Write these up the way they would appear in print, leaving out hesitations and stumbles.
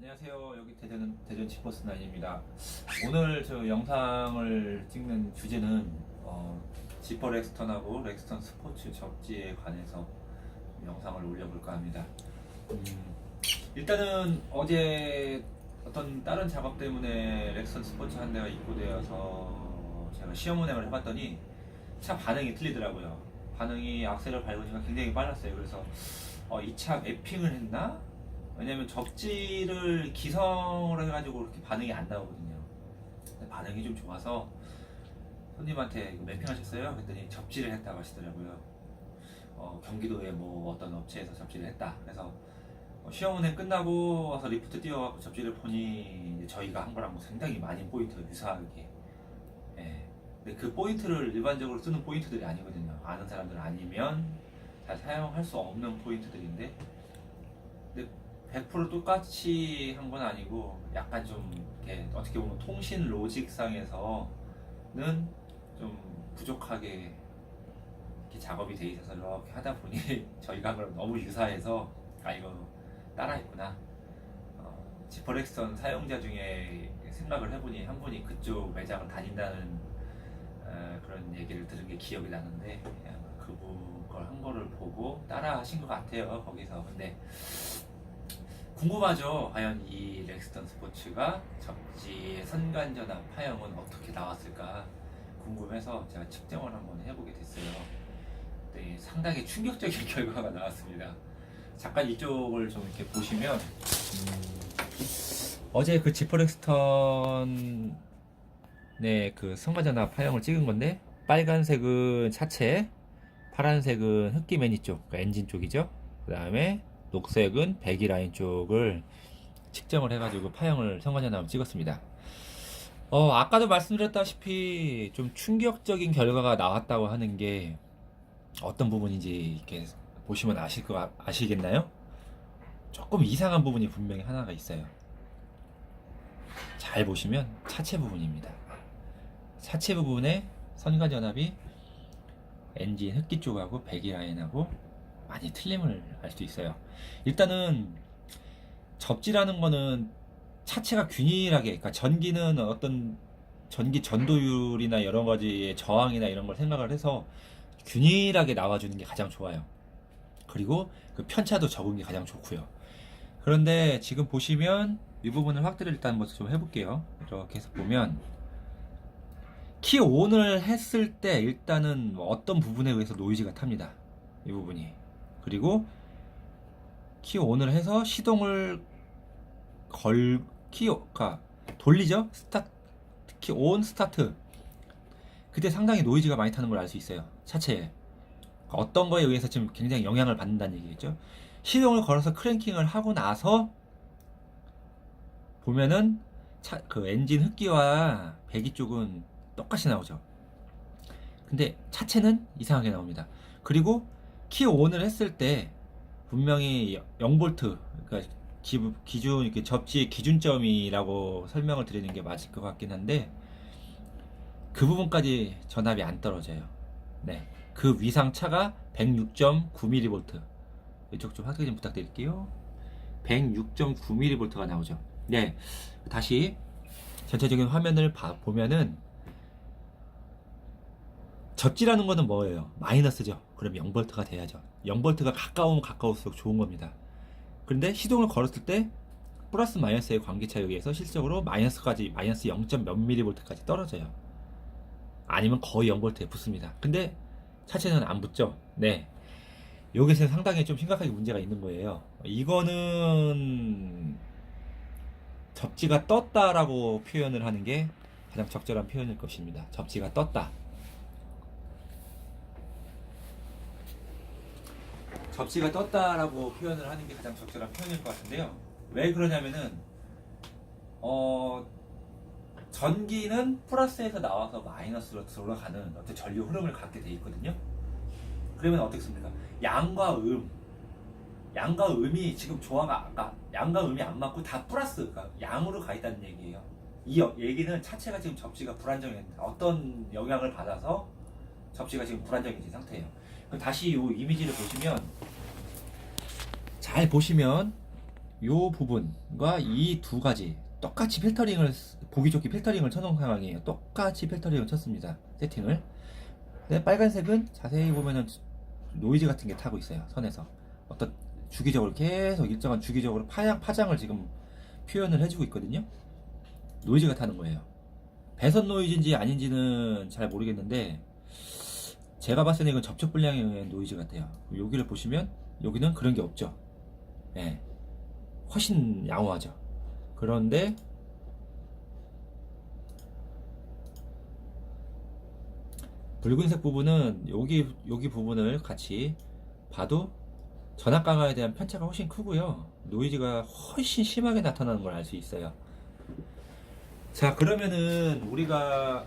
안녕하세요. 여기 대전 지퍼스9입니다. 오늘 저 영상을 찍는 주제는 지퍼 렉스턴하고 렉스턴 스포츠 접지에 관해서 영상을 올려볼까 합니다. 일단은 어제 어떤 다른 작업 때문에 렉스턴 스포츠 한 대가 입고되어서 제가 시험 운행을 해봤더니 차 반응이 틀리더라고요. 반응이 악셀을 밟으니까 굉장히 빨랐어요. 그래서 이 차 매핑을 했나? 왜냐면 접지를 기성으로 해가지고 그렇게 반응이 안 나오거든요. 근데 반응이 좀 좋아서 손님한테 이거 매핑하셨어요? 그랬더니 접지를 했다고 하시더라고요. 경기도에 뭐 어떤 업체에서 접지를 했다. 그래서 시험 운행 끝나고 와서 리프트 띄워갖고 접지를 보니 이제 저희가 한 거랑 뭐 상당히 많이 포인트가 유사하게. 예. 근데 그 포인트를 일반적으로 쓰는 포인트들이 아니거든요. 아는 사람들 아니면 잘 사용할 수 없는 포인트들인데, 근데 100% 똑같이 한 건 아니고 약간 좀 이렇게 어떻게 보면 통신 로직상에서는 좀 부족하게 이렇게 작업이 돼 있어서 이렇게 하다 보니 저희가 그럼 너무 유사해서 이거 따라했구나. 지퍼 렉스턴 사용자 중에 생각을 해보니 한 분이 그쪽 매장을 다닌다는 그런 얘기를 들은 게 기억이 나는데, 그분 걸 한 거를 보고 따라 하신 것 같아요, 거기서. 근데 궁금하죠? 과연 이 렉스턴 스포츠가 접지의 선간전압 파형은 어떻게 나왔을까 궁금해서 제가 측정을 한번 해보게 됐어요. 네, 상당히 충격적인 결과가 나왔습니다. 잠깐 이쪽을 좀 이렇게 보시면, 어제 그 지퍼 렉스턴의 그 선간전압 파형을 찍은 건데, 빨간색은 차체, 파란색은 흡기 매니 쪽, 그러니까 엔진 쪽이죠. 그 다음에 녹색은 배기 라인 쪽을 측정을 해가지고 파형을 선관전압을 찍었습니다. 아까도 말씀드렸다시피 좀 충격적인 결과가 나왔다고 하는 게 어떤 부분인지 이렇게 보시면 아시겠나요? 조금 이상한 부분이 분명히 하나가 있어요. 잘 보시면 차체 부분입니다. 차체 부분에 선관전압이 엔진 흡기 쪽하고 배기 라인하고 많이 틀림을 알 수 있어요. 일단은 접지라는 거는 차체가 균일하게, 그러니까 전기는 어떤 전기 전도율이나 여러 가지의 저항이나 이런 걸 생각을 해서 균일하게 나와주는 게 가장 좋아요. 그리고 그 편차도 적은 게 가장 좋고요. 그런데 지금 보시면 이 부분을 확대를 일단 먼저 좀 해볼게요. 이렇게 해서 보면 키 온을 했을 때 일단은 어떤 부분에 의해서 노이즈가 탑니다. 이 부분이. 그리고 키 온을 해서 시동을 돌리죠? 키 온 스타트. 그때 상당히 노이즈가 많이 타는 걸 알 수 있어요. 차체에. 어떤 거에 의해서 지금 굉장히 영향을 받는다는 얘기겠죠? 시동을 걸어서 크랭킹을 하고 나서 보면은 그 엔진 흡기와 배기 쪽은 똑같이 나오죠. 근데 차체는 이상하게 나옵니다. 그리고 키 온을 했을 때 분명히 0V, 그러니까 기준, 이렇게 접지의 기준점이라고 설명을 드리는 게 맞을 것 같긴 한데, 그 부분까지 전압이 안 떨어져요. 네. 그 위상 차가 106.9mV. 이쪽 좀 확대 좀 부탁드릴게요. 106.9mV가 나오죠. 네. 다시 전체적인 화면을 보면은, 접지라는 거는 뭐예요? 마이너스죠. 그럼 0V가 돼야죠. 0V가 가까우면 가까울수록 좋은 겁니다. 그런데 시동을 걸었을 때 플러스 마이너스의 관계차에 의해서 실질적으로 마이너스 0. 몇 mV까지 떨어져요. 아니면 거의 0V에 붙습니다. 근데 차체는 안 붙죠. 네. 여기서 상당히 좀 심각하게 문제가 있는 거예요. 이거는 접지가 떴다라고 표현을 하는 게 가장 적절한 표현일 것입니다. 접지가 떴다. 접지가 떴다라고 표현을 하는 게 가장 적절한 표현일 것 같은데요. 왜 그러냐면은 전기는 플러스에서 나와서 마이너스로 돌아가는 어떤 전류 흐름을 갖게 돼 있거든요. 그러면 어떻습니까? 양과 음이 지금 조화가 아까 양과 음이 안 맞고 다 플러스, 그러니까 양으로 가 있다는 얘기예요. 이 얘기는 차체가 지금 접지가 불안정해요. 어떤 영향을 받아서 접지가 지금 불안정해진 상태예요. 다시 이 이미지를 보시면, 잘 보시면 요 부분과 이 두 가지 똑같이 필터링을 보기 좋게 필터링을 쳐놓은 상황이에요. 똑같이 필터링을 쳤습니다. 세팅을. 근데 빨간색은 자세히 보면은 노이즈 같은 게 타고 있어요. 선에서 어떤 주기적으로 계속 일정한 주기적으로 파장을 지금 표현을 해주고 있거든요. 노이즈가 타는 거예요. 배선 노이즈인지 아닌지는 잘 모르겠는데 제가 봤을 때 이건 접촉 불량에 의한 노이즈 같아요. 여기를 보시면 여기는 그런 게 없죠. 예, 훨씬 양호하죠. 그런데 붉은색 부분은 여기 부분을 같이 봐도 전압 강화에 대한 편차가 훨씬 크고요. 노이즈가 훨씬 심하게 나타나는 걸 알 수 있어요. 자, 그러면은 우리가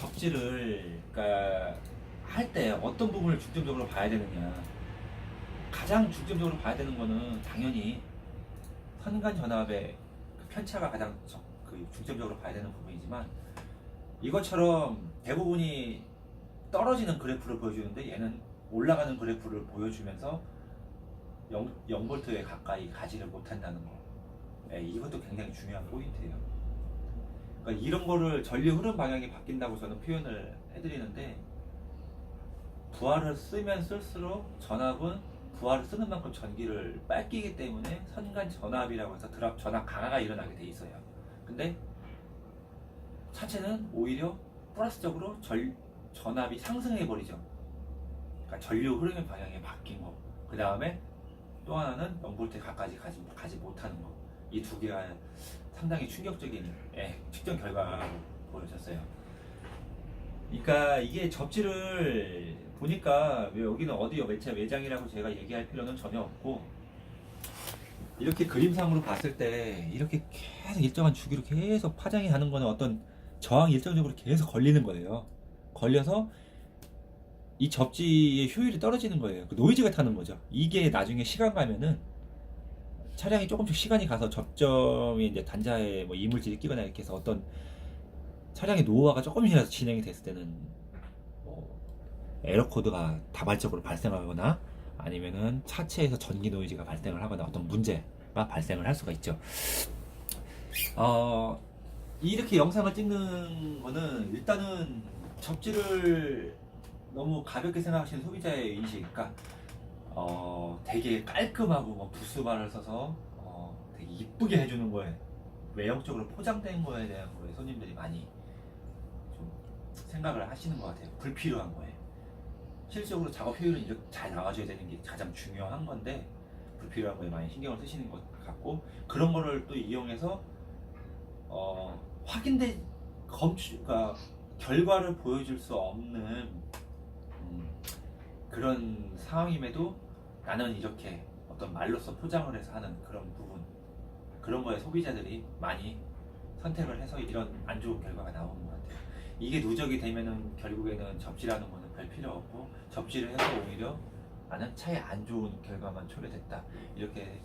접지를 그러니까 할 때 어떤 부분을 중점적으로 봐야 되느냐. 가장 중점적으로 봐야 되는 거는 당연히 선간 전압의 그 편차가 가장 중점적으로 봐야 되는 부분이지만 이것처럼 대부분이 떨어지는 그래프를 보여주는데 얘는 올라가는 그래프를 보여주면서 0V에 가까이 가지를 못한다는 거. 예, 이것도 굉장히 중요한 포인트예요. 그러니까 이런 거를 전류 흐름 방향이 바뀐다고 저는 표현을 해드리는데 부하를 쓰면 쓸수록 전압은 부하를 쓰는 만큼 전기를 뺏기기 때문에 선간 전압이라고 해서 전압 강화가 일어나게 돼 있어요. 근데 차체는 오히려 플러스적으로 전압이 상승해 버리죠. 그러니까 전류 흐름의 방향이 바뀐 거. 그 다음에 또 하나는 0V에 가까이 가지 못하는 거. 이 두 개가 상당히 충격적인 측정 결과가 보여졌어요. 그러니까 이게 접지를 보니까 여기는 어디 매장이라고 제가 얘기할 필요는 전혀 없고 이렇게 그림상으로 봤을 때 이렇게 계속 일정한 주기로 계속 파장이 가는 거는 어떤 저항이 일정적으로 계속 걸리는 거예요. 걸려서 이 접지의 효율이 떨어지는 거예요. 그 노이즈가 타는 거죠. 이게 나중에 시간 가면은 차량이 조금씩 시간이 가서 접점이 이제 단자에 뭐 이물질이 끼거나 이렇게 해서 어떤 차량의 노후화가 조금이라도 진행이 됐을 때는 뭐 에러 코드가 다발적으로 발생하거나 아니면은 차체에서 전기 노이즈가 발생을 하거나 어떤 문제가 발생을 할 수가 있죠. 이렇게 영상을 찍는 거는 일단은 접지를 너무 가볍게 생각하시는 소비자의 인식, 그러니까 되게 깔끔하고 뭐 부스바를 써서 되게 이쁘게 해주는 거에 외형적으로 포장된 거에 대한 거에 손님들이 많이 좀 생각을 하시는 것 같아요. 불필요한 거에. 실질적으로 작업 효율은 이렇게 잘 나와줘야 되는 게 가장 중요한 건데 불필요한 거에 많이 신경을 쓰시는 것 같고 그런 거를 또 이용해서 확인된 그러니까 결과를 보여줄 수 없는 그런 상황임에도 나는 이렇게 어떤 말로써 포장을 해서 하는 그런 부분 그런 거에 소비자들이 많이 선택을 해서 이런 안 좋은 결과가 나오는 것 같아요. 이게 누적이 되면은 결국에는 접지라는 거는 별 필요 없고 접지를 해서 오히려 나는 차에 안 좋은 결과만 초래됐다 이렇게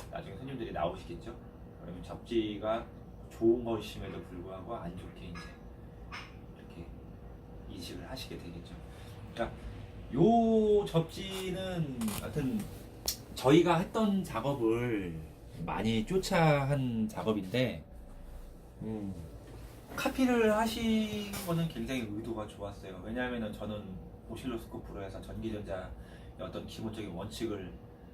나중에 손님들이 나오시겠죠. 그러면 접지가 좋은 것임에도 불구하고 안 좋게 이제 이렇게 인식을 하시게 되겠죠. 그러니까 요 접지는 하여튼 저희가 했던 작업을 많이 쫓아 한 작업인데 카피를 하신 거는 굉장히 의도가 좋았어요. 왜냐하면 저는 오실로스코프로 해서 전기전자의 어떤 기본적인 원칙을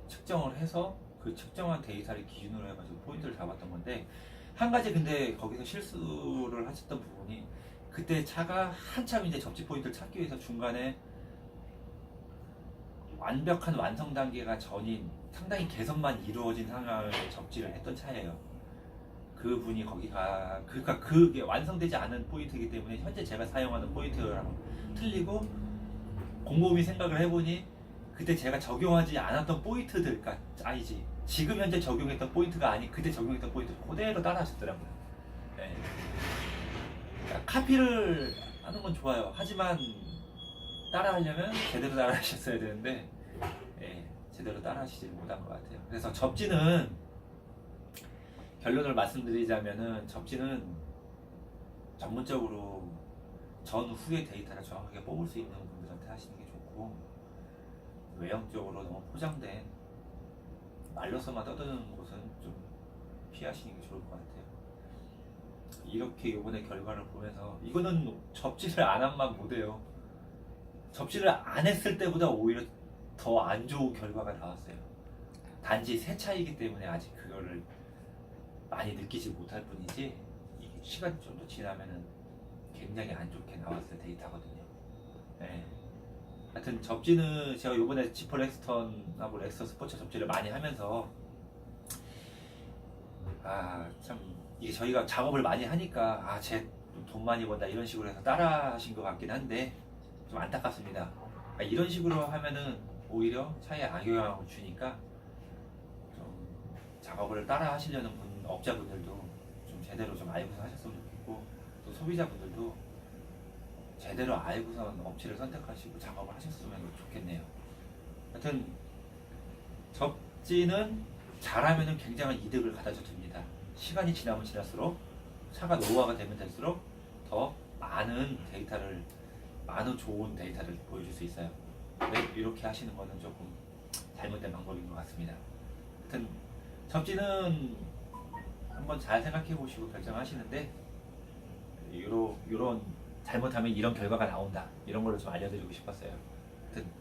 측정을 해서 그 측정한 데이터를 기준으로 해가지고 포인트를 잡았던 건데 한 가지 근데 거기서 실수를 하셨던 부분이 그때 차가 한참 이제 접지 포인트를 찾기 위해서 중간에 완벽한 완성 단계가 전인 상당히 개선만 이루어진 상황을 접지를 했던 차예요. 그 분이 그러니까 그게 완성되지 않은 포인트이기 때문에 현재 제가 사용하는 포인트랑 틀리고 곰곰이 생각을 해보니 그때 제가 적용하지 않았던 포인트들, 그러니까 아니지 지금 현재 적용했던 포인트가 아닌 그때 적용했던 포인트 그대로 따라하셨더라고요. 네. 그러니까 카피를 하는 건 좋아요. 하지만 따라하려면 제대로 따라하셨어야 되는데 제대로 따라하시지 못한 것 같아요. 그래서 접지는 결론을 말씀드리자면은 접지는 전문적으로 전후의 데이터를 정확하게 뽑을 수 있는 분들한테 하시는 게 좋고 외형적으로 너무 포장된 말로서만 떠드는 곳은 좀 피하시는 게 좋을 것 같아요. 이렇게 이번에 결과를 보면서 이거는 접지를 안 한 만 못해요. 접지를 안 했을 때보다 오히려 더 안 좋은 결과가 나왔어요. 단지 새 차이기 때문에 아직 그거를 많이 느끼지 못할 뿐이지 이게 시간이 좀 더 지나면은 굉장히 안 좋게 나왔을 데이터거든요. 네. 하여튼 접지는 제가 요번에 지퍼 렉스턴하고 렉스턴 스포츠 접지를 많이 하면서 참 이게 저희가 작업을 많이 하니까 쟤 돈 많이 번다 이런 식으로 해서 따라 하신 것 같긴 한데 좀 안타깝습니다. 이런 식으로 하면은 오히려 차이에 악영향을 주니까 좀 작업을 따라 하시려는 업자분들도 좀 제대로 좀 알고서 하셨으면 좋겠고 또 소비자분들도 제대로 알고선 업체를 선택하시고 작업을 하셨으면 좋겠네요. 하여튼 접지는 잘하면 굉장한 이득을 가져다 줍니다. 시간이 지나면 지날수록 차가 노후화가 되면 될수록 더 많은 데이터를 많은 좋은 데이터를 보여줄 수 있어요. 이렇게 하시는 거는 조금 잘못된 방법인 것 같습니다. 하여튼 접지는 한번 잘 생각해 보시고 결정하시는데 요런 잘못하면 이런 결과가 나온다 이런 걸로 좀 알려드리고 싶었어요. 하여튼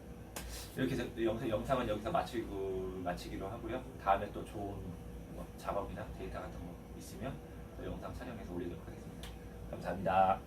이렇게 해서 영상은 여기서 마치기로 하고요. 다음에 또 좋은 작업이나 데이터 같은 거 있으면 또 영상 촬영해서 올리도록 하겠습니다. 감사합니다.